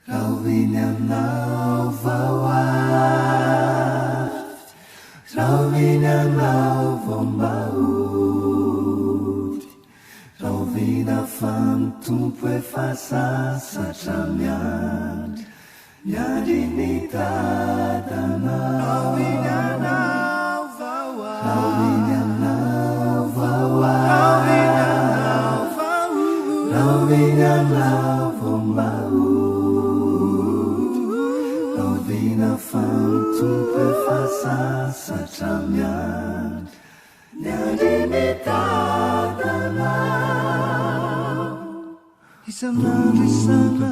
Rauvinyanau vawat, Rauvinyanau vombaut, Rauvina fantumpo e fasasatramyan, Yadinitadana. Rauvinyanau vawat, Rauvinyanau vawat, Rauvinyanau vombaut. Rauvina fantumpo e fasasatramyan, Yadinitadana. Isanandrisana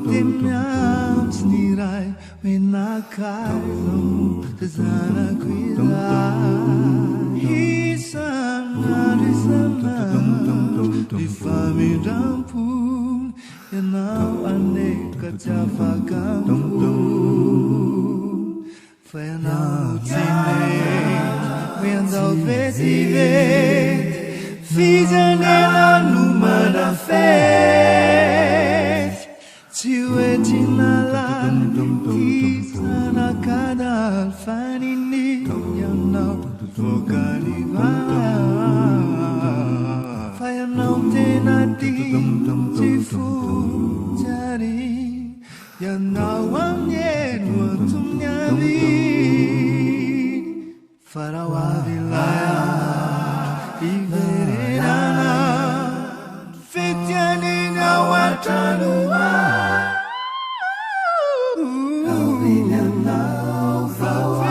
temyam snirai menakairo tazanako iray. Isanandrisana ifamindram-pony ianao aneka tsy afakampo. Fa ianao tsy mety miandao vetivety, fijanena no manafety. Tsy hoentina lanikizana kadal fanini ianao vokarivana. Fa ianao tena tsy fojary, ianao amieno atomniavy. Farao avilaya iverenana, fetianina watanua. Rauvinyanau vawat,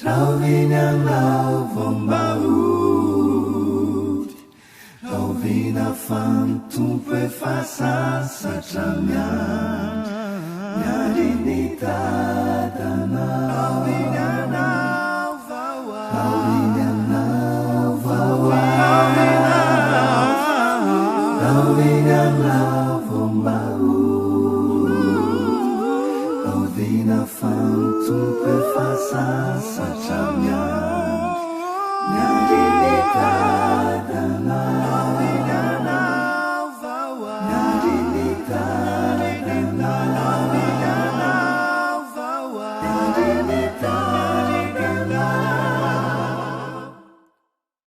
Rauvinyanau vombaut, Rauvina fantumpo e fasasatramyan, Yadinitadana. Rauvinyanau vawat, Rauvinyanau vawat, Rauvinyanau vombaut, Rauvina fantumpo e fasasatramyan, Yadinitadana.